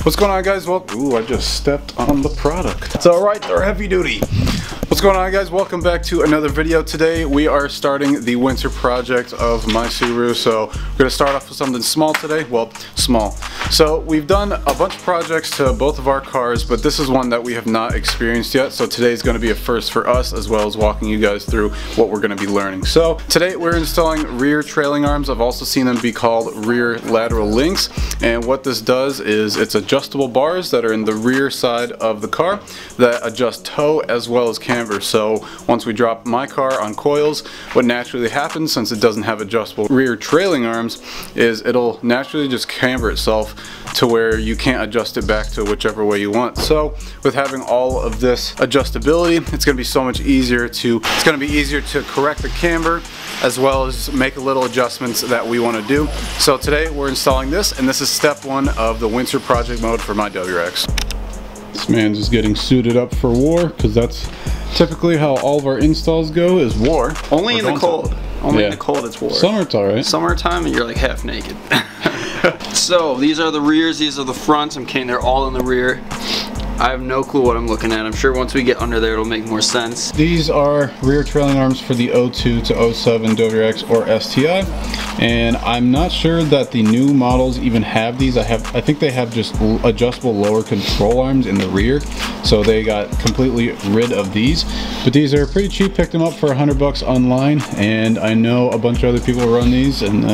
What's going on, guys? Well, ooh, I just stepped on the product. It's alright, they're heavy duty. What's going on, guys? Welcome back to another video. Today we are starting the winter project of my Subaru. So we're going to start off with something small today. Well, small. So we've done a bunch of projects to both of our cars, but this is one that we have not experienced yet. So today is going to be a first for us, as well as walking you guys through what we're going to be learning. So today we're installing rear trailing arms. I've also seen them be called rear lateral links. And what this does is it's adjustable bars that are in the rear side of the car that adjust toe as well as camber. So once we drop my car on coils, what naturally happens, since it doesn't have adjustable rear trailing arms, is it'll naturally just camber itself to where you can't adjust it back to whichever way you want. So with having all of this adjustability, it's going to be so much easier to correct the camber as well as make a little adjustments that we want to do. So today we're installing this, and this is step one of the winter project mode for my WRX. This man's just getting suited up for war, because that's typically how all of our installs go, is war. Only in the cold. Only in the cold it's war. Summer it's alright. Summertime and you're like half naked. So these are the rears, these are the fronts. I'm kidding, they're all in the rear. I have no clue what I'm looking at. I'm sure once we get under there it'll make more sense. These are rear trailing arms for the 02 to 07 WRX or STI, and I'm not sure that the new models even have these. I think they have just adjustable lower control arms in the rear, so they got completely rid of these. But these are pretty cheap. Picked them up for $100 online, and I know a bunch of other people run these, and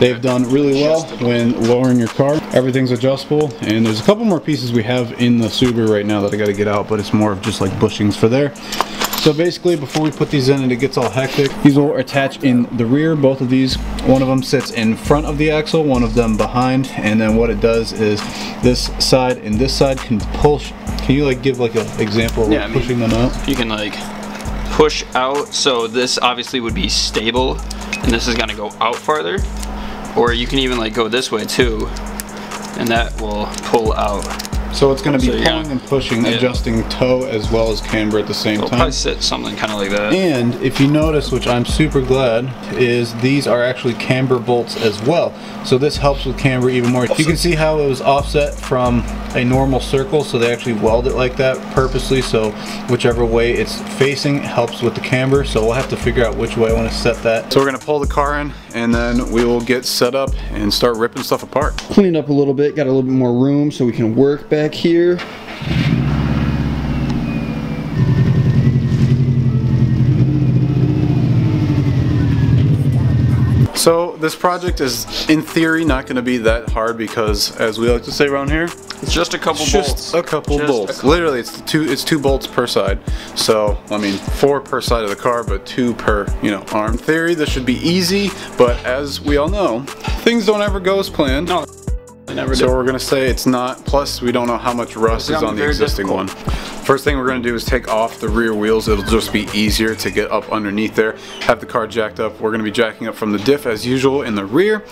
they've done really well when lowering your car. Everything's adjustable, and there's a couple more pieces we have in the Subaru right now that I got to get out, but it's more of just like bushings for there. So basically, before we put these in and it gets all hectic, these will attach in the rear. Both of these, one of them sits in front of the axle, one of them behind, and then what it does is this side and this side can push. Can you like give like an example of like pushing them out? You can like push out, so this obviously would be stable and this is going to go out farther, or you can even like go this way too and that will pull out. So it's going to be pulling and pushing, adjusting toe as well as camber at the same time. Probably sit something kind of like that. And if you notice, which I'm super glad, is these are actually camber bolts as well. So this helps with camber even more. You can see how it was offset from a normal circle, so they actually weld it like that purposely, so whichever way it's facing helps with the camber. So we'll have to figure out which way I want to set that. So we're going to pull the car in, and then we will get set up and start ripping stuff apart. Clean it up a little bit, got a little bit more room so we can work back here. So this project is, in theory, not going to be that hard, because, as we like to say around here, it's just a couple bolts. Just a couple bolts. Literally, it's two bolts per side. So I mean, 4 per side of the car, but 2 per, arm. In theory, this should be easy, but as we all know, things don't ever go as planned. No. So we're going to say it's not, plus we don't know how much rust is on the existing one. First thing we're going to do is take off the rear wheels. It'll just be easier to get up underneath there, have the car jacked up. We're going to be jacking up from the diff as usual in the rear.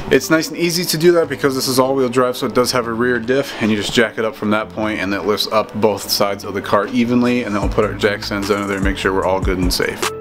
It's nice and easy to do that because this is all-wheel drive, so it does have a rear diff, and you just jack it up from that point, and it lifts up both sides of the car evenly, and then we'll put our jack stands under there and make sure we're all good and safe.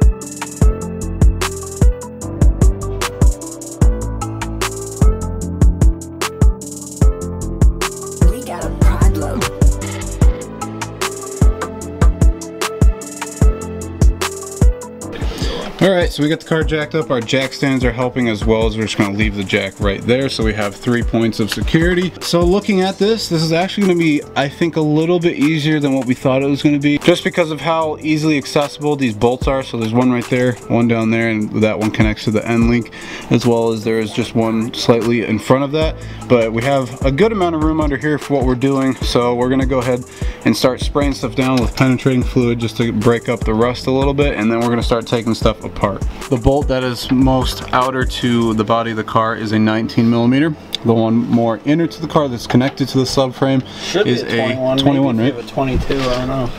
Alright, so we got the car jacked up. Our jack stands are helping as well, as we're just going to leave the jack right there. So we have 3 points of security. So looking at this is actually going to be, I think, a little bit easier than what we thought it was going to be, just because of how easily accessible these bolts are. So there's one right there, one down there, and that one connects to the end link, as well as there is just one slightly in front of that. But we have a good amount of room under here for what we're doing, so we're going to go ahead and start spraying stuff down with penetrating fluid just to break up the rust a little bit, and then we're going to start taking stuff apart. The bolt that is most outer to the body of the car is a 19mm. The one more inner to the car that's connected to the subframe is a 21, right? A 22, I don't know.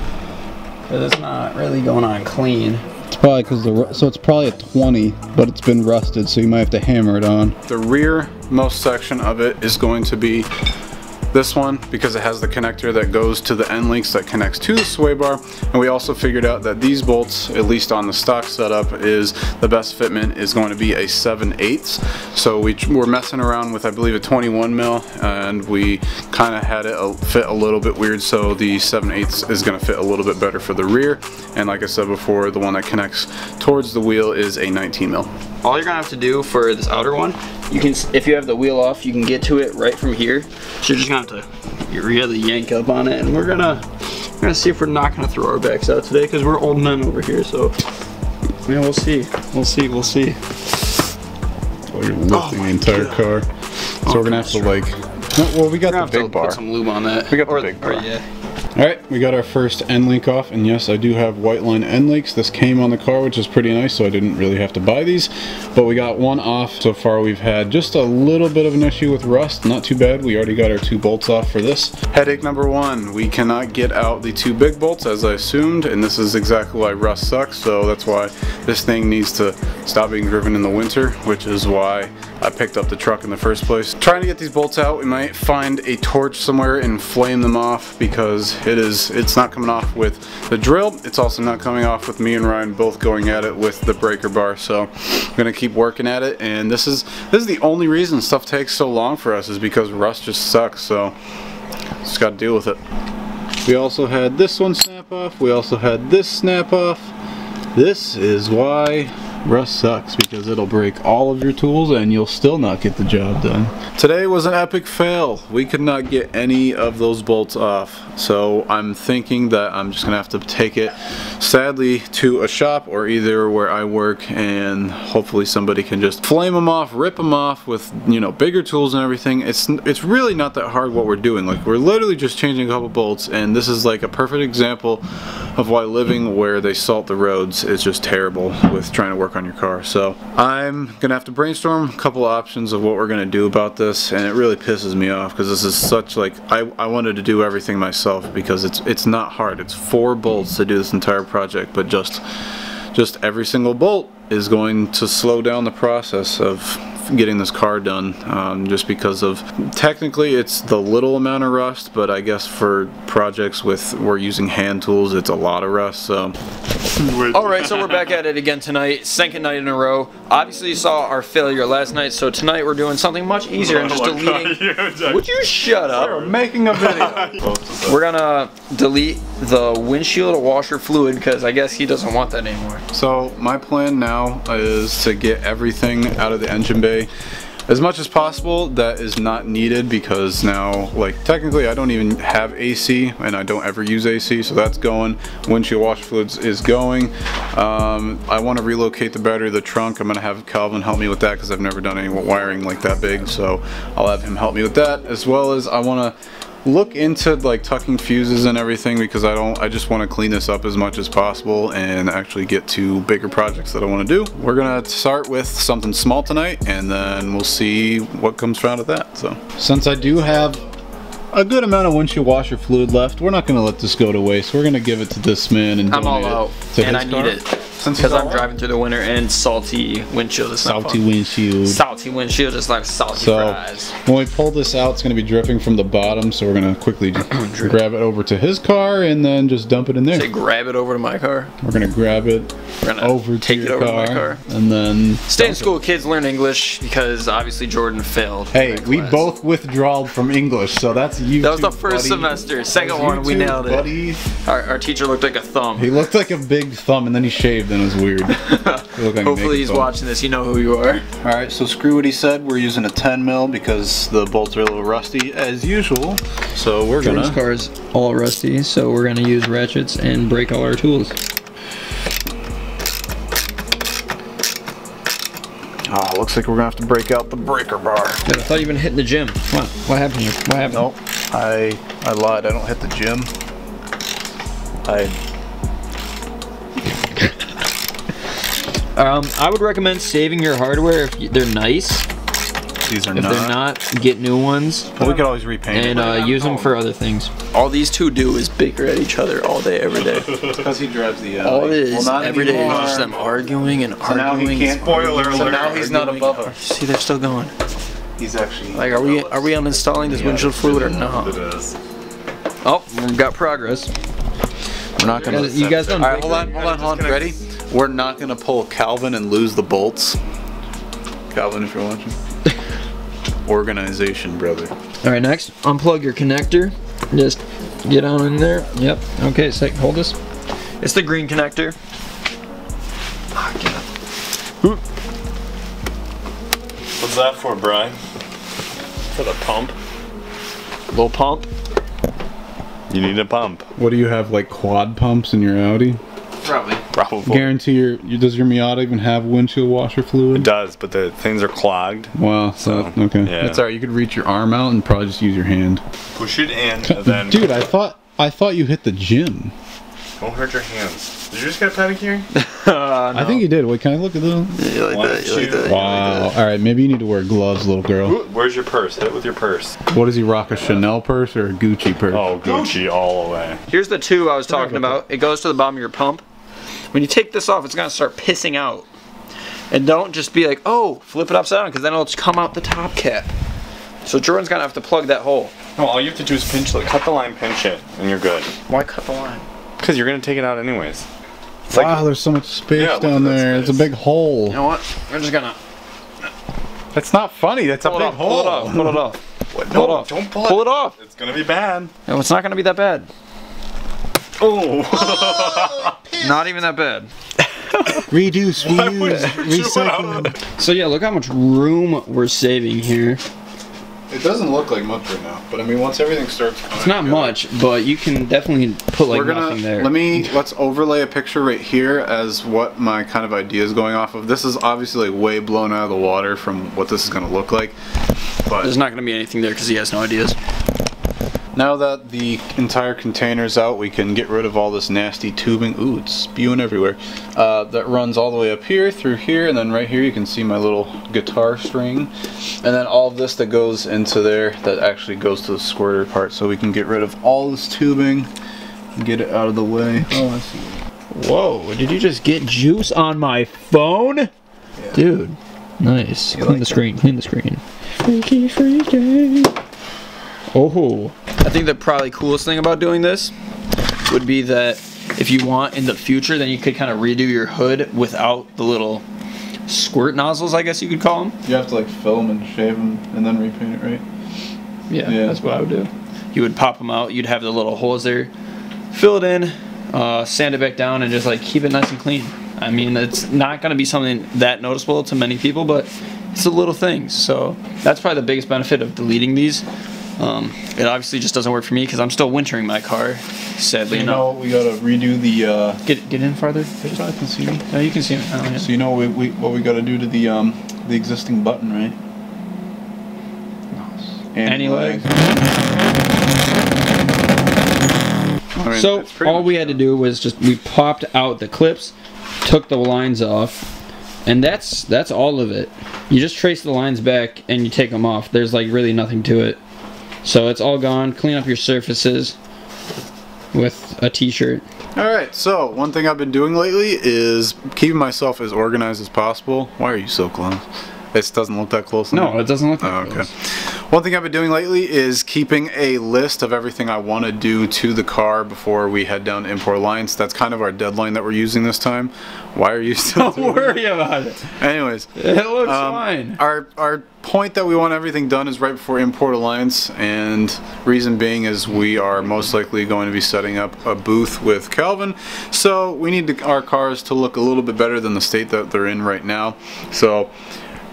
Because it's not really going on clean. It's probably because so it's probably a 20, but it's been rusted, so you might have to hammer it on. The rear most section of it is going to be This one, because it has the connector that goes to the end links that connects to the sway bar, and we also figured out that these bolts, at least on the stock setup, is the best fitment is going to be a 7/8. So we're messing around with, I believe, a 21 mil, and we kind of had it fit a little bit weird, so the 7/8 is going to fit a little bit better for the rear. And like I said before, the one that connects towards the wheel is a 19 mil. All you're gonna have to do for this outer one, you can, if you have the wheel off, you can get to it right from here. So you're just gonna have to really yank up on it, and we're gonna see if we're not gonna throw our backs out today, because we're old men over here. So yeah, we'll see. We'll see. Oh, you're lifting the entire car. So we're gonna have to like. Well, we got the big bar. Put some lube on that. We got the big bar. Yeah. Alright, we got our first end link off, and yes, I do have white line end links. This came on the car, which is pretty nice, so I didn't really have to buy these. But we got one off. So far we've had just a little bit of an issue with rust. Not too bad. We already got our 2 bolts off for this. Headache number 1, we cannot get out the 2 big bolts as I assumed, and this is exactly why rust sucks. So that's why this thing needs to stop being driven in the winter, which is why I picked up the truck in the first place. Trying to get these bolts out, we might find a torch somewhere and flame them off, because it's not coming off with the drill. It's also not coming off with me and Ryan both going at it with the breaker bar. So I'm gonna keep working at it, and this is the only reason stuff takes so long for us, is because rust just sucks. So just gotta deal with it. We also had this one snap off. We also had this snap off. This is why rust sucks, because it'll break all of your tools and you'll still not get the job done. Today was an epic fail. We could not get any of those bolts off. So I'm thinking that I'm just gonna have to take it, sadly, to a shop or either where I work, and hopefully somebody can just flame them off, rip them off with, you know, bigger tools and everything. It's really not that hard what we're doing. Like, we're literally just changing a couple bolts, and this is like a perfect example of why living where they salt the roads is just terrible with trying to work on your car. So I'm gonna have to brainstorm a couple options of what we're gonna do about this, and it really pisses me off, because this is such, like, I wanted to do everything myself, because it's not hard. It's 4 bolts to do this entire project, but just every single bolt is going to slow down the process of getting this car done, just because of, technically it's the little amount of rust, but I guess for projects we're using hand tools, it's a lot of rust. So alright, so we're back at it again tonight, 2nd night in a row. Obviously you saw our failure last night, so tonight we're doing something much easier and just deleting. Would you shut up? We're making a video. We're gonna delete the windshield washer fluid, because I guess he doesn't want that anymore. So my plan now is to get everything out of the engine bay as much as possible that is not needed, because now, like, technically I don't even have AC, and I don't ever use AC, so that's going. Windshield washer fluids is going. I want to relocate the battery of the trunk. I'm gonna have Calvin help me with that, because I've never done any wiring like that big, so I'll have him help me with that, as well as I want to look into like tucking fuses and everything, because I just want to clean this up as much as possible and actually get to bigger projects that I want to do. We're gonna start with something small tonight, and then we'll see what comes out of that. So since I do have a good amount of windshield washer fluid left, we're not gonna let this go to waste. We're gonna give it to this man and I'm all out, and I need it. Because I'm driving through the winter, and salty windshield is not fun. Salty windshield is like salty fries. When we pull this out, it's going to be dripping from the bottom, so we're going to quickly grab it over to his car and then just dump it in there. Say grab it over to my car. We're going to grab it over to your car, and then stay in school, kids, learn English, because obviously Jordan failed. Hey, we both withdrawed from English, so that's YouTube. That was the first semester. Second one, we nailed it. Our teacher looked like a thumb. He looked like a big thumb, and then he shaved. Then it was weird. Like hopefully he's watching this. You know who you are. Alright, so screw what he said. We're using a 10 mil because the bolts are a little rusty as usual. So we're Jordan's car is all rusty, so we're gonna use ratchets and break all our tools. Oh, looks like we're gonna have to break out the breaker bar. Yeah, I thought you'd been hitting the gym. What happened here? What happened? Nope, I lied. I don't hit the gym. I would recommend saving your hardware if they're nice. These are not. If they're not, get new ones. Well, we could always repaint and use them for other things. All these two do is bicker at each other all day, every day. Because he drives the. All it is every day is just them arguing and arguing. Now he can't. Spoiler alert. So now he's not above us. See, they're still going. He's actually Like, are we uninstalling this windshield fluid or no? It is. Oh, we've got progress. We're not gonna. You guys don't. All right, hold on. Ready? We're not gonna pull Calvin and lose the bolts. Calvin, if you're watching. Organization, brother. All right, next, unplug your connector. Just get on in there. Yep. Okay, so hold this. It's the green connector. What's that for, Brian? For the pump? Little pump. You need a pump. What do you have, like quad pumps in your Audi? Probably. Probably. Guarantee does your Miata even have windshield washer It fluid? does, but the things are clogged. Wow, so okay. Yeah. That's alright, you could reach your arm out and probably just use your hand. Push it in, and then... Dude, I thought you hit the gym. Don't hurt your hands. Did you just get a pedicure? No. I think you did. Wait, can I look at them? Yeah, you like that? You like that? Wow. Alright, maybe you need to wear gloves, little girl. Ooh, where's your purse? Hit it with your purse. What does he rock, a Chanel purse or a Gucci purse? Oh, Gucci all the way. Here's the tube I was talking about. It goes to the bottom of your pump. When you take this off, it's gonna start pissing out. And don't just be like, oh, flip it upside down, because then it'll just come out the top cap. So Jordan's gonna have to plug that hole. No, all you have to do is pinch, cut the line, pinch it, and you're good. Why cut the line? Because you're gonna take it out anyways. It's Wow, like, there's so much space Yeah, look down at that there. space. It's a big hole. You know what? We're just gonna That's not funny. That's pull a it big off. hole. Pull it off. Pull it off. what? Pull it No, off. don't Pull it off. It's gonna be bad. No, it's not gonna be that bad. Oh. Not even that bad. Reduce, Why would reuse, you chew it out? recycle. So yeah, look how much room we're saving here. It doesn't look like much right now, but I mean, once everything starts coming It's not much, but you can definitely put like nothing there. Let's overlay a picture right here as what my kind of idea is going off of. This is obviously like way blown out of the water from what this is going to look like, but There's not gonna be anything there because he has no ideas. now that the entire container's out, we can get rid of all this nasty tubing. Ooh, it's spewing everywhere. That runs all the way up here, through here, and then right here you can see my little guitar string. And then all of this that goes into there, that actually goes to the squirter part, so we can get rid of all this tubing and get it out of the way. Oh, I see. Whoa, did you just get juice on my phone? Yeah. Dude, nice. You Clean like the screen, clean the screen. Freaky, freaky. Oh. I think the probably coolest thing about doing this would be that if you want in the future, then you could kind of redo your hood without the little squirt nozzles, I guess you could call them. You have to like fill them and shave them and then repaint it, right? Yeah, Yeah. that's what I would do. You would pop them out, you'd have the little holes there, fill it in, sand it back down, and just like keep it nice and clean. I mean, it's not going to be something that noticeable to many people, but it's the little things. So that's probably the biggest benefit of deleting these. It obviously just doesn't work for me because I'm still wintering my car, sadly You enough. know, we gotta redo the. Get in farther. So I can see me. No, you can see me. Oh, yeah. So you know what we gotta do to the existing button, right? Anyway. I mean, So it's pretty all much we had to do was just we popped out the clips, took the lines off, and that's all of it. You just trace the lines back and you take them off. There's like really nothing to it. So it's all gone. Clean up your surfaces with a t-shirt. Alright, so one thing I've been doing lately is keeping myself as organized as possible. Why are you so close? This doesn't look that close. No, it doesn't look like Oh, okay. One thing I've been doing lately is keeping a list of everything I want to do to the car before we head down to import lines. That's kind of our deadline that we're using this time. Why are you still Don't worry about it. Anyways, It looks fine. Our point that we want everything done is right before import alliance, and reason being is we are most likely going to be setting up a booth with Calvin, so we need our cars to look a little bit better than the state that they're in right now. So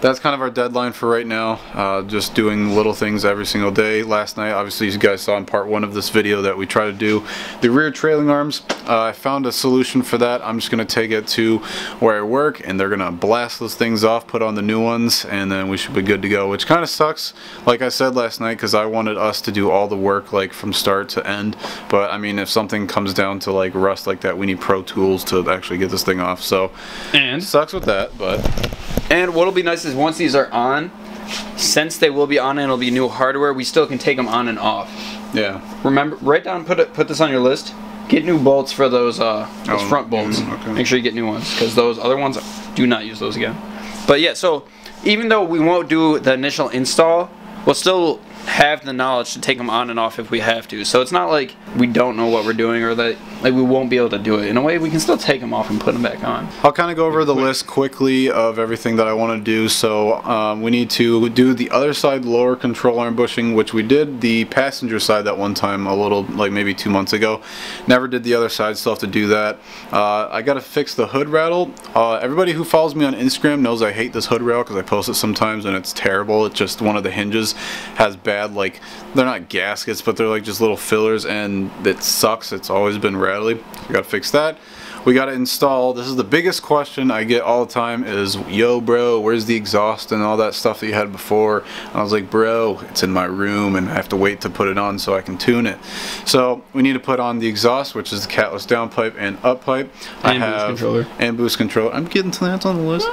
that's kind of our deadline for right now, just doing little things every single day. Last night, obviously you guys saw in part 1 of this video that we try to do the rear trailing arms. I found a solution for that. I'm just going to take it to where I work and they're going to blast those things off, put on the new ones, and then we should be good to go, which kind of sucks, like I said last night, because I wanted us to do all the work like from start to end. But I mean, if something comes down to like rust like that, we need pro tools to actually get this thing off. So And sucks with that, but what'll be nice is once these are on, since they will be on and it'll be new hardware, we still can take them on and off. yeah. Remember, write down, put this on your list. Get new bolts for those front bolts. okay. Make sure you get new ones because those other ones, do not use those again. But yeah, so even though we won't do the initial install, we'll still have the knowledge to take them on and off if we have to. So it's not like we don't know what we're doing or that like we won't be able to do it. In a way, we can still take them off and put them back on. I'll kind of go over the list quickly of everything that I want to do. So we need to do the other side lower control arm bushing, which we did the passenger side that one time a little, like maybe 2 months ago. Never did the other side, still have to do that. I got to fix the hood rattle. Everybody who follows me on Instagram knows I hate this hood rail because I post it sometimes and it's terrible. It's just one of the hinges has bad, like, they're not gaskets, but they're like just little fillers, and it sucks. It's always been rattly. We got to fix that. We got to install, this is the biggest question I get all the time is, yo bro, where's the exhaust and all that stuff that you had before? And I was like, bro, it's in my room and I have to wait to put it on so I can tune it. So we need to put on the exhaust, which is the catless downpipe and uppipe. And boost controller. And boost controller. I'm getting to that, it's on the list.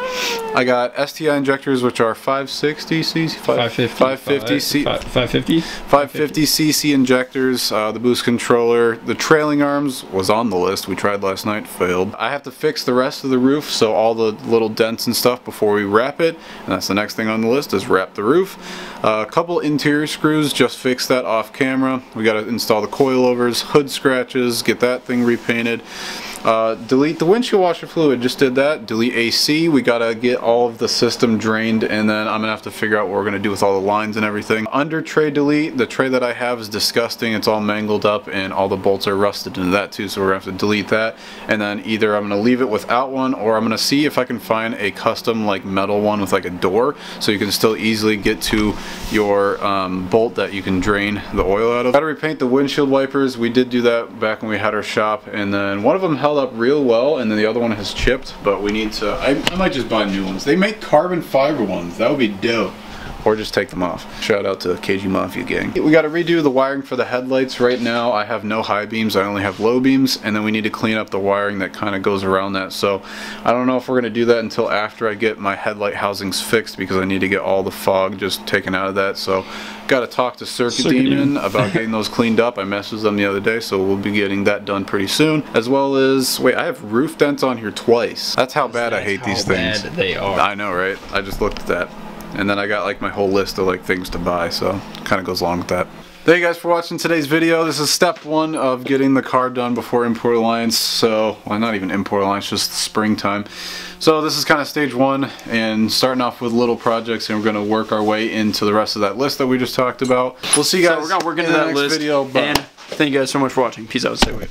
I got STI injectors, which are 560 cc, 550 cc injectors. The boost controller, the trailing arms was on the list. We tried last night. Failed. I have to fix the rest of the roof, so all the little dents and stuff before we wrap it, and that's the next thing on the list is wrap the roof. A couple interior screws, just fix that off camera. We got to install the coilovers, hood scratches, get that thing repainted. Delete the windshield washer fluid, just did that. Delete AC, we gotta get all of the system drained, and then I'm gonna have to figure out what we're gonna do with all the lines and everything. Under tray delete, the tray that I have is disgusting, it's all mangled up and all the bolts are rusted into that too, so we're gonna have to delete that. And then either I'm gonna leave it without one, or I'm gonna see if I can find a custom like metal one with like a door, so you can still easily get to your bolt that you can drain the oil out of. Gotta repaint the windshield wipers, we did do that back when we had our shop, and then one of them held up real well and then the other one has chipped, but we need to, I might just buy new ones. They make carbon fiber ones, that would be dope. Or just take them off. Shout out to KG Mafia gang. We got to redo the wiring for the headlights. Right now I have no high beams, I only have low beams, and then we need to clean up the wiring that kind of goes around that. So I don't know if we're going to do that until after I get my headlight housings fixed, because I need to get all the fog just taken out of that. So got to talk to Circuit Demon about getting those cleaned up. I messaged them the other day, so we'll be getting that done pretty soon. As well as, wait, I have roof dents on here twice. That's how bad I hate these things. Bad they are. I know, right? I just looked at that. And then I got like my whole list of like things to buy, so kind of goes along with that. Thank you guys for watching today's video. This is step one of getting the car done before Import Alliance. So, well, not even Import Alliance, just springtime. So this is kind of stage one, and starting off with little projects, and we're going to work our way into the rest of that list that we just talked about. We'll see you guys. So we're going to work into that next list. video. And thank you guys so much for watching. Peace out. Stay away.